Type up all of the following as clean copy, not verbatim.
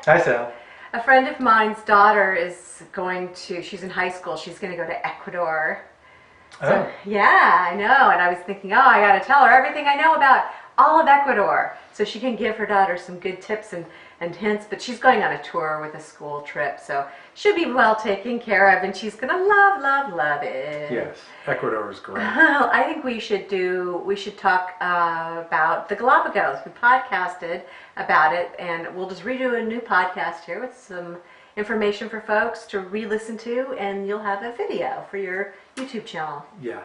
Hi, Sal. A friend of mine's daughter is she's in high school, she's going to go to Ecuador. So, Oh, yeah, I know. And I was thinking, oh, I got to tell her everything I know about all of Ecuador so she can give her daughter some good tips and hints. But she's going on a tour with a school trip, so she'll be well taken care of, and she's going to love, love, love it. yes. Ecuador is great. I think we should talk about the Galapagos. We podcasted about it, and we'll just redo a new podcast here with some information for folks to re-listen to, and you'll have a video for your YouTube channel. Yes.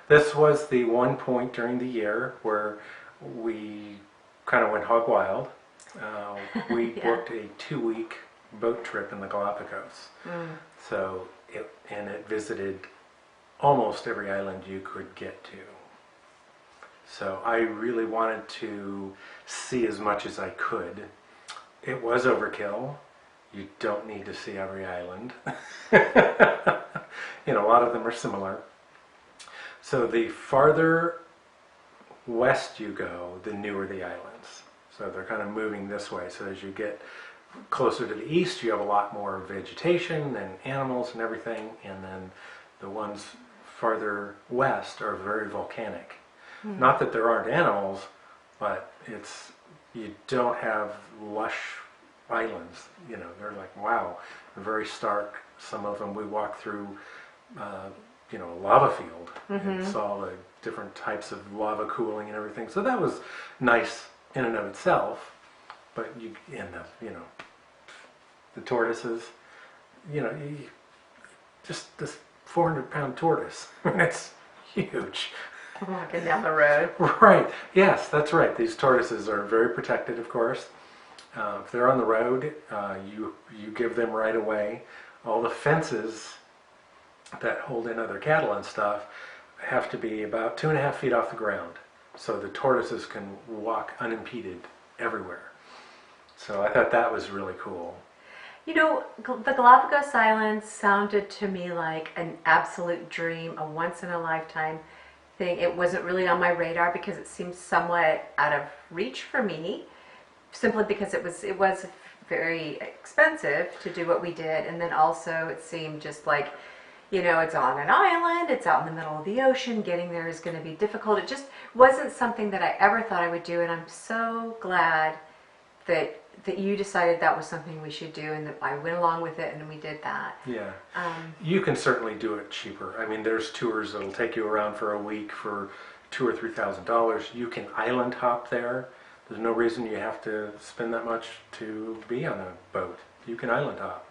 This was the one point during the year where we kind of went hog wild. We Yeah. booked a 2-week boat trip in the Galapagos. So it visited almost every island you could get to. So I really wanted to see as much as I could. It was overkill. You don't need to see every island. A lot of them are similar. So the farther west you go, the newer the islands. So they're kind of moving this way. So as you get closer to the east, you have a lot more vegetation and animals and everything. And then the ones farther west are very volcanic. Not that there aren't animals, but you don't have lush islands. They're like, wow, very stark. Some of them we walked through, a lava field and saw the different types of lava cooling and everything. So that was nice in and of itself. But the tortoises, just this 400-pound tortoise. It's huge. Walking down the road. Right. Yes, that's right. These tortoises are very protected, of course. If they're on the road, you give them right away. All the fences that hold in other cattle and stuff have to be about 2.5 feet off the ground, so the tortoises can walk unimpeded everywhere. So I thought that was really cool. The Galapagos Islands sounded to me like an absolute dream, a once-in-a-lifetime thing. It wasn't really on my radar because it seemed somewhat out of reach for me, simply because it was very expensive to do what we did, and then also it seemed just like, it's on an island, it's out in the middle of the ocean, getting there is going to be difficult. It just wasn't something that I ever thought I would do, and I'm so glad that you decided that was something we should do, and that I went along with it, and we did that. Yeah. You can certainly do it cheaper. I mean, there's tours that'll take you around for a week for $2,000 or $3,000. You can island hop there. There's no reason you have to spend that much to be on a boat. You can island hop.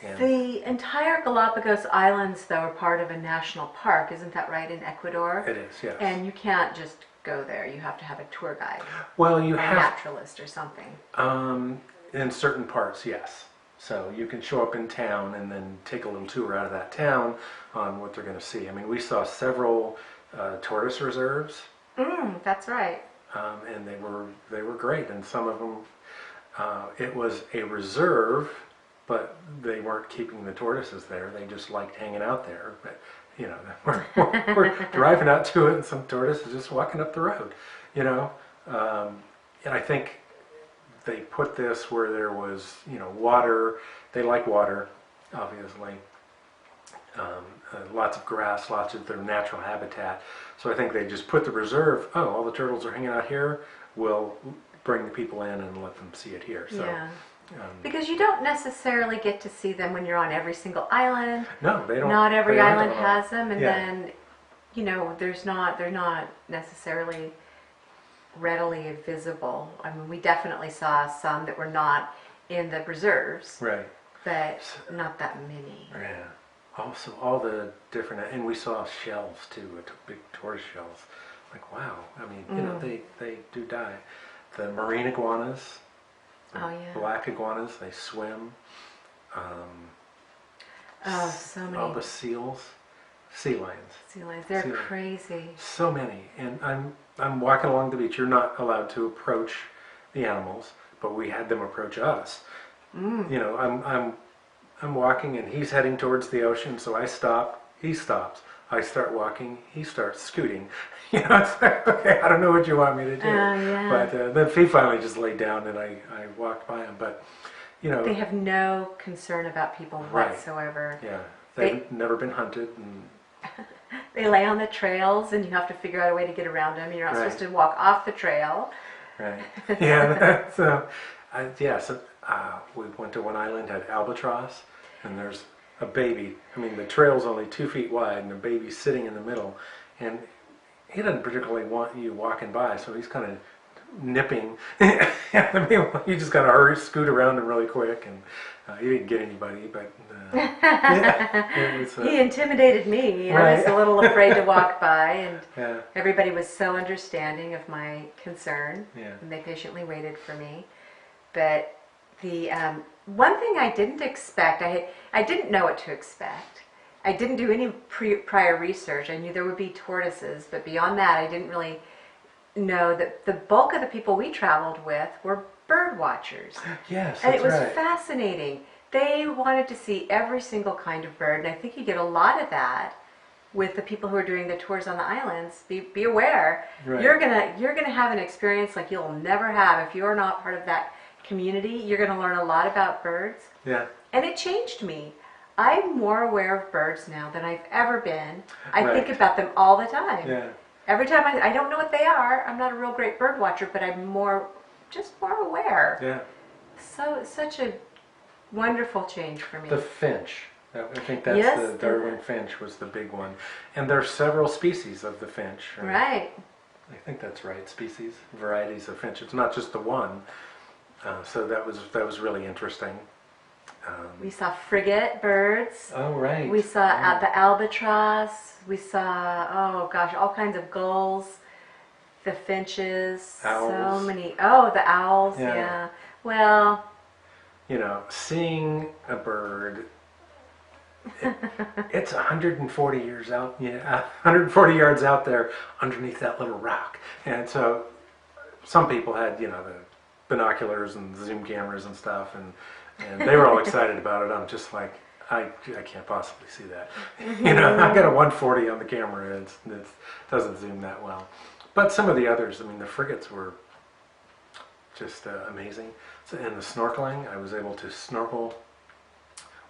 And The entire Galapagos Islands, though, are part of a national park. Isn't that right, in Ecuador? it is, yes. And you can't just go there. You have to have a tour guide, Well, you or a have naturalist or something. in certain parts, yes. So you can show up in town and then take a little tour out of that town on what they're going to see. I mean, we saw several tortoise reserves. That's right. And they were great, and some of them it was a reserve, but they weren't keeping the tortoises there. They just liked hanging out there. But we're driving out to it, and some tortoises just walking up the road. And I think they put this where there was water. They like water, obviously. Lots of grass, lots of their natural habitat. So I think they just put the reserve, all the turtles are hanging out here, we'll bring the people in and let them see it here. So, Yeah. Because you don't necessarily get to see them when you're on every single island. No, they don't. Not every they aren't island all- has them, and Yeah. then, they're not necessarily readily visible. I mean, we definitely saw some that were not in the reserves, Right. but not that many. Yeah. Also, all the different, and we saw shells too, big tortoise shells. Like, wow. I mean, they do die. The marine iguanas, the Oh, yeah. black iguanas, they swim. So All many the seals, sea lions. sea lions. They're Sea lions. crazy. So many, and I'm walking along the beach. You're not allowed to approach the animals, but we had them approach us. I'm walking, and he's heading towards the ocean, so I stop. He stops. I start walking. He starts scooting. It's like, okay, I don't know what you want me to do. Yeah. But then he finally just laid down, and I walked by him. But you know, They have no concern about people Right. whatsoever. yeah, they've never been hunted, and They lay on the trails, and you have to figure out a way to get around them. You're not Right. supposed to walk off the trail. right, yeah. So, we went to one island, had albatross, and there's a baby. I mean, the trail's only 2 feet wide, and the baby's sitting in the middle, and he doesn't particularly want you walking by, so he's kind of nipping. I mean, you just got to hurry, scoot around him really quick, and you didn't get anybody, but yeah, it was, He intimidated me. I was Right. a little afraid to walk by, and yeah, everybody was so understanding of my concern, yeah, and they patiently waited for me. But the one thing I didn't expect, I didn't know what to expect. I didn't do any prior research. I knew there would be tortoises, but beyond that, I didn't really know that the bulk of the people we traveled with were bird watchers. yes, And that's it was right. fascinating. They wanted to see every single kind of bird, and I think you get a lot of that with the people who are doing the tours on the islands. Be aware, Right. you're gonna have an experience like you'll never have if you're not part of that community. You're gonna learn a lot about birds, Yeah, and it changed me. I'm more aware of birds now than I've ever been. I think Right. about them all the time. yeah, Every time I don't know what they are. I'm not a real great bird watcher, but I'm just more aware. yeah. So such a wonderful change for me. The finch. I think that's Yes, the Darwin finch was the big one, and there are several species of the finch. Right. I think that's right. Species, varieties of finch. It's not just the one. So that was really interesting. We saw frigatebirds. Oh right. We saw the albatross. We saw, oh gosh, all kinds of gulls. The finches. Owls. So many. Oh, the owls. Yeah. Yeah. Well, You know, seeing a bird. It's 140 years out. Yeah, 140 yards out there underneath that little rock, and so some people had the binoculars and zoom cameras and stuff, and they were all excited about it. I'm just like, I can't possibly see that. I got a 140 on the camera, and it doesn't zoom that well. But some of the others, I mean, the frigates were just amazing. So, and the snorkeling, I was able to snorkel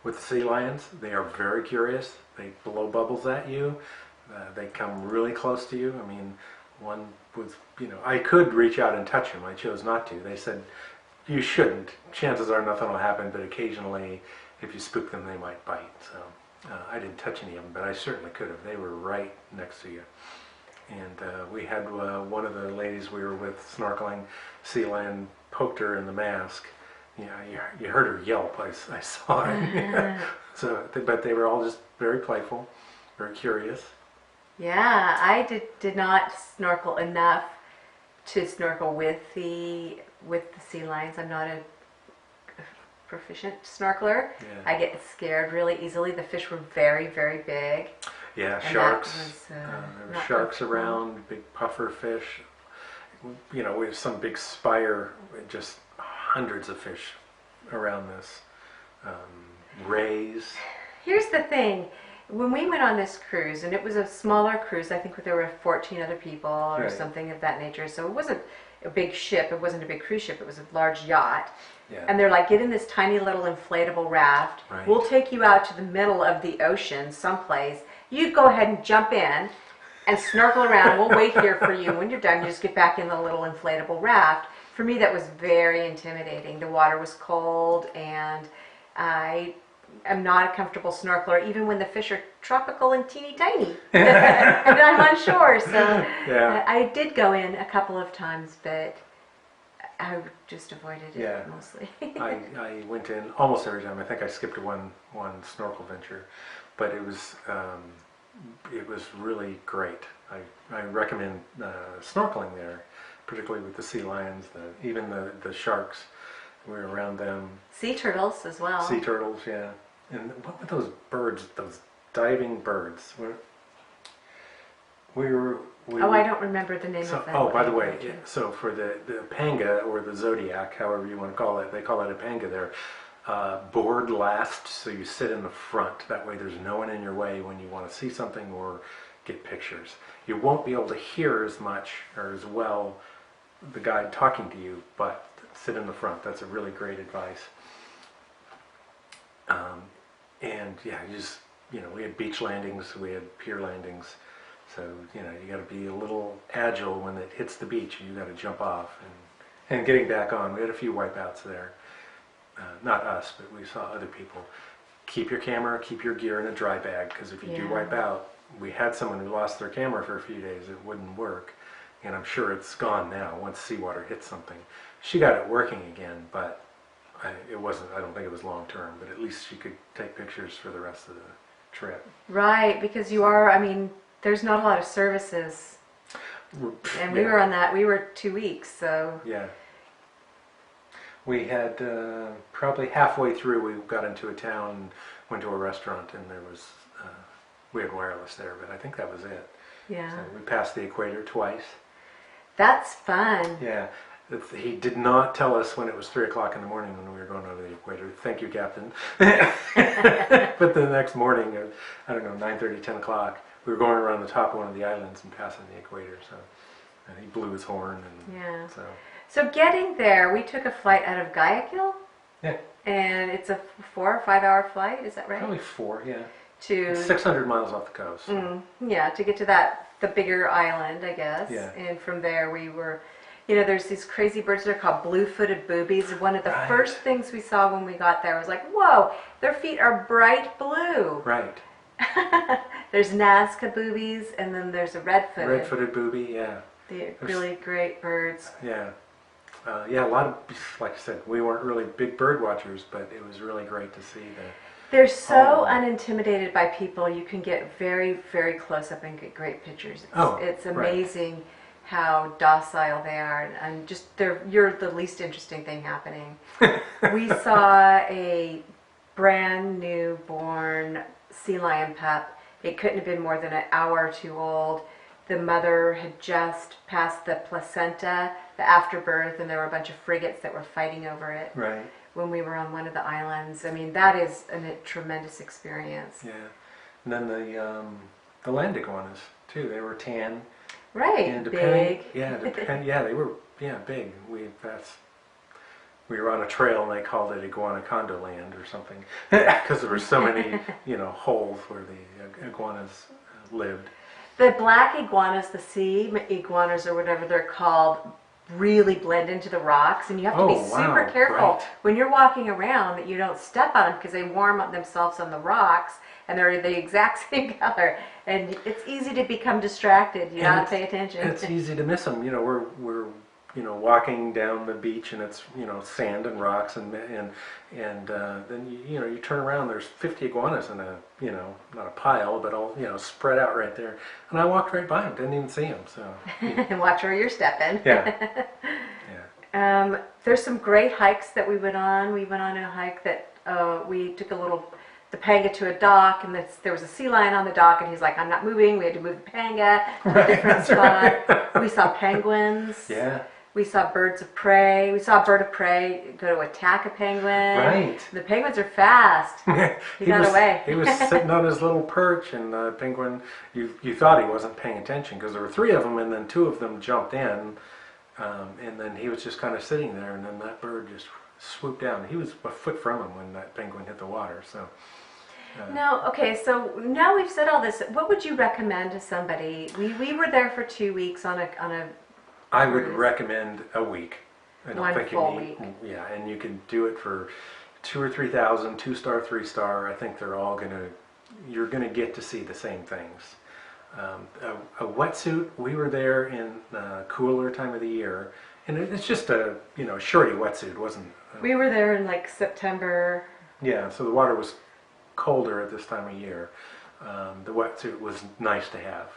with the sea lions. They are very curious. They blow bubbles at you. They come really close to you. I mean, one was, I could reach out and touch him. I chose not to. They said, you shouldn't. Chances are nothing will happen, but occasionally, if you spook them, they might bite. So I didn't touch any of them, but I certainly could have. They were right next to you. And we had one of the ladies we were with snorkeling, sea lion poked her in the mask. You heard her yelp. I saw it. So, but they were all just very playful, very curious. yeah, I did not snorkel enough to snorkel with the sea lions. I'm not a proficient snorkeler. Yeah. I get scared really easily. The fish were very, very big. Yeah, And sharks. that was, There were not sharks comfortable. around, big puffer fish. We have some big spire, just hundreds of fish around this. Rays. Here's the thing. When we went on this cruise, and it was a smaller cruise, I think there were 14 other people or Right. something of that nature. So it wasn't a big ship. It wasn't a big cruise ship. It was a large yacht. Yeah. And they're like, get in this tiny little inflatable raft. Right. We'll take you out to the middle of the ocean someplace. You go ahead and jump in and snorkel around. We'll wait here for you. When you're done, you just get back in the little inflatable raft. For me, that was very intimidating. The water was cold, and I am not a comfortable snorkeler, even when the fish are tropical and teeny tiny. And I'm on shore. So Yeah. I did go in a couple of times, but I just avoided it Yeah. mostly. I went in almost every time. I think I skipped one snorkel venture, but it was really great. I recommend snorkeling there, particularly with the sea lions, even the sharks. We were around them. Sea turtles as well. Sea turtles, yeah. And what were those birds? Those diving birds. I don't remember the name of that. Oh, by the way, so for the panga or the zodiac, however you want to call it, they call it a panga there. Board last, so you sit in the front. That way there's no one in your way when you want to see something or get pictures. You won't be able to hear as much or as well the guide talking to you, but sit in the front. That's a really great advice. And yeah, we had beach landings, we had pier landings. So, you got to be a little agile when it hits the beach. You got to jump off. And getting back on, we had a few wipeouts there. Not us, but we saw other people. Keep your camera, keep your gear in a dry bag, because if you do wipe out, we had someone who lost their camera for a few days. It wouldn't work. And I'm sure it's gone now once seawater hits something. She got it working again, but I don't think it was long term, but at least she could take pictures for the rest of the trip. Right, because there's not a lot of services. And we were on that, we were 2 weeks, so. Yeah. We had, probably halfway through, we got into a town, went to a restaurant, and we had wireless there, but I think that was it. Yeah. So we passed the equator twice. That's fun. Yeah. He did not tell us when it was 3 o'clock in the morning when we were going over the equator. Thank you, Captain. But the next morning, I don't know, 9:30, 10 o'clock, we were going around the top of one of the islands and passing the equator. So, and he blew his horn. And So getting there, we took a flight out of Guayaquil. Yeah. And it's a 4 or 5 hour flight, is that right? Probably 4, yeah. To 600 miles off the coast. Yeah, to get to the bigger island, I guess. Yeah. And from there we were, there's these crazy birds that are called blue-footed boobies. One of the first things we saw when we got there was like, whoa, their feet are bright blue. Right. There's Nasca boobies, and then there's a red-footed. Red-footed booby, yeah. They're really great birds. Yeah. A lot of, like I said, we weren't really big bird watchers, but it was really great to see the... They're so unintimidated by people. You can get very, very close up and get great pictures. It's amazing how docile they are, and just you're the least interesting thing happening. We saw a brand new born sea lion pup. It couldn't have been more than an hour or two old. The mother had just passed the placenta, the afterbirth, and there were a bunch of frigates that were fighting over it. Right. When we were on one of the islands. I mean, that is a tremendous experience. Yeah. And then the land iguanas, too. They were tan. Right. And big. Yeah, they were big. We were on a trail and they called it Iguana Condo Land or something because there were so many, holes where the iguanas lived. The black iguanas, the sea iguanas or whatever they're called, really blend into the rocks, and you have to be super careful when you're walking around that you don't step on them because they warm up themselves on the rocks and they're the exact same color, and it's easy to become distracted. You gotta pay attention. It's easy to miss them. We're walking down the beach and it's sand and rocks and then you turn around, there's 50 iguanas in a not a pile but all spread out right there, and I walked right by them, didn't even see them. So watch where you're stepping. Yeah. There's some great hikes that we went on. We went on a hike that we took the panga to a dock, and there was a sea lion on the dock, and he's like, I'm not moving. We had to move the panga to a different spot. Right. We saw penguins. Yeah. We saw birds of prey. We saw a bird of prey go to attack a penguin. Right. The penguins are fast. He got away. He was sitting on his little perch, and the penguin, you thought he wasn't paying attention because there were 3 of them, and then 2 of them jumped in, and then he was just kind of sitting there, and then that bird just swooped down. He was a foot from him when that penguin hit the water. So. So now we've said all this. What would you recommend to somebody? We were there for 2 weeks on a I would recommend a week. I don't think full week. Yeah, and you can do it for 2,000 or 3,000, 2-star, 3-star. I think they're all you're gonna get to see the same things. A wetsuit. We were there in cooler time of the year, and it's just a shorty wetsuit. It wasn't. We were there in like September. Yeah, so the water was colder at this time of year. The wetsuit was nice to have.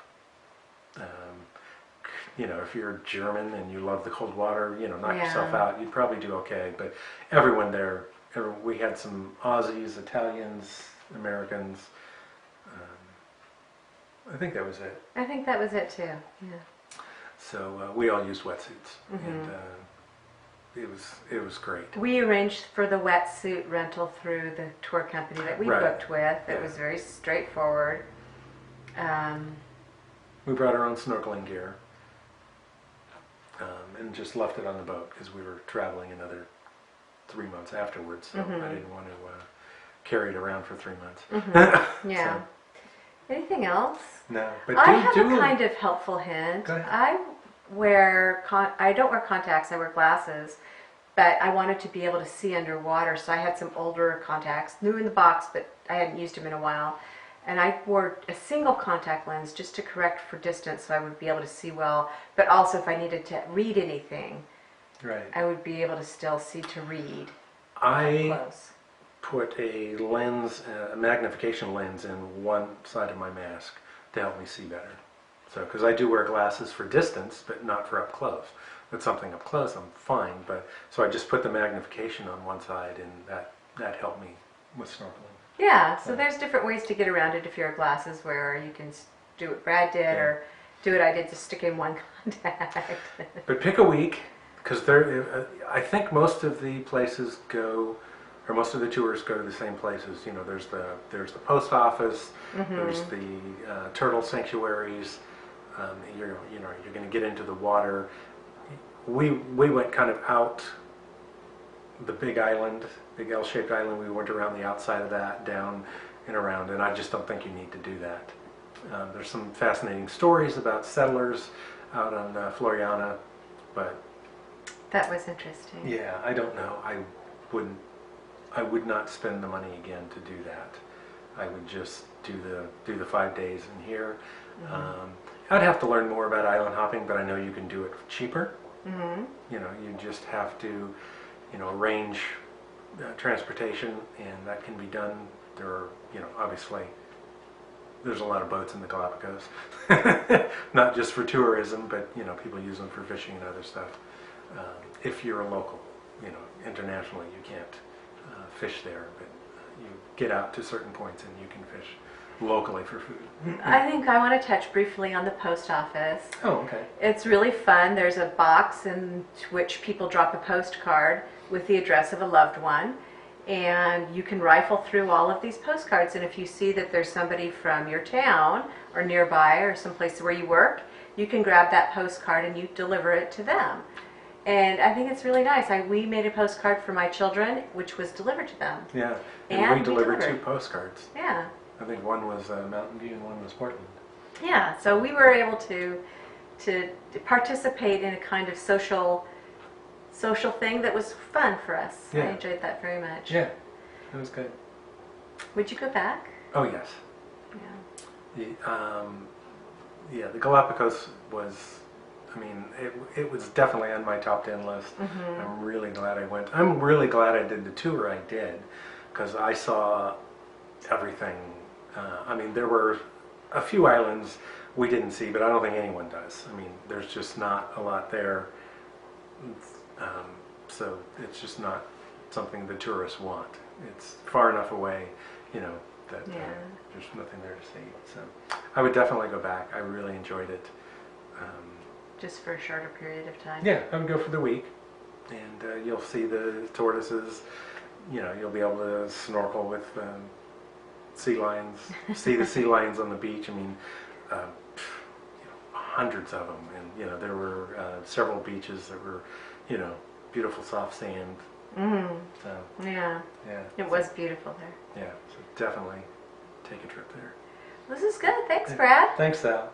If you're German and you love the cold water, knock yourself out, you'd probably do okay. But everyone there, we had some Aussies, Italians, Americans. I think that was it. I think that was it too, yeah. So we all used wetsuits, and it was great. We arranged for the wetsuit rental through the tour company that we booked with. It was very straightforward. We brought our own snorkeling gear. And just left it on the boat because we were traveling another 3 months afterwards, so I didn't want to carry it around for 3 months. Yeah. So, Anything else? no, but I have a kind of helpful hint. Go ahead. I don't wear contacts, I wear glasses, but I wanted to be able to see underwater, so I had some older contacts, new in the box, but I hadn't used them in a while. And I wore a single contact lens just to correct for distance so I would be able to see well, but also if I needed to read anything, right. I would be able to still see to read I close. put a lens, a magnification lens in one side of my mask to help me see better. So, because I do wear glasses for distance, but not for up close. With something up close, I'm fine. But so I just put the magnification on one side, and that helped me with snorkeling. Yeah, so there's different ways to get around it if you're a glasses wearer. You can do what Brad did, or do what I did, just stick in one contact. But pick a week, because I think most of the places go, or most of the tours go to the same places. You know, there's the post office, there's the turtle sanctuaries. You're going to get into the water. We went kind of out the big island, big L-shaped island. We went around the outside of that, down and around, and I just don't think you need to do that. There's some fascinating stories about settlers out on Floriana, but That was interesting. yeah, I don't know. I would not spend the money again to do that. I would just do the 5 days in here. I'd have to learn more about island hopping, but I know you can do it cheaper. You know, you just have to, arrange transportation, and that can be done. There are, obviously, there's a lot of boats in the Galapagos, not just for tourism, but people use them for fishing and other stuff. If you're a local, internationally, you can't fish there, but you get out to certain points and you can fish locally for food. I think I want to touch briefly on the post office. Oh, okay. It's really fun. There's a box in which people drop a postcard with the address of a loved one, and you can rifle through all of these postcards, and if you see that there's somebody from your town or nearby or someplace where you work, you can grab that postcard and you deliver it to them. And I think it's really nice. We made a postcard for my children, which was delivered to them. Yeah, And we delivered delivered. 2 postcards. Yeah. I think one was Mountain View and one was Portland. Yeah, so we were able to participate in a kind of social thing that was fun for us. Yeah. I enjoyed that very much. Yeah, it was good. Would you go back? Oh, yes. Yeah. The Galapagos was, it was definitely on my top 10 list. I'm really glad I went. I'm really glad I did the tour I did, because I saw everything. There were a few islands we didn't see, but I don't think anyone does. There's just not a lot there. So it's just not something the tourists want. It's far enough away, that there's nothing there to see. So I would definitely go back. I really enjoyed it. Just for a shorter period of time. Yeah, I would go for the week, and you'll see the tortoises. You'll be able to snorkel with sea lions, see the sea lions on the beach. Hundreds of them, and there were several beaches that were, beautiful soft sand. So Yeah. It was beautiful there. yeah, so definitely take a trip there. This is good. Thanks, Brad. Thanks, Sal.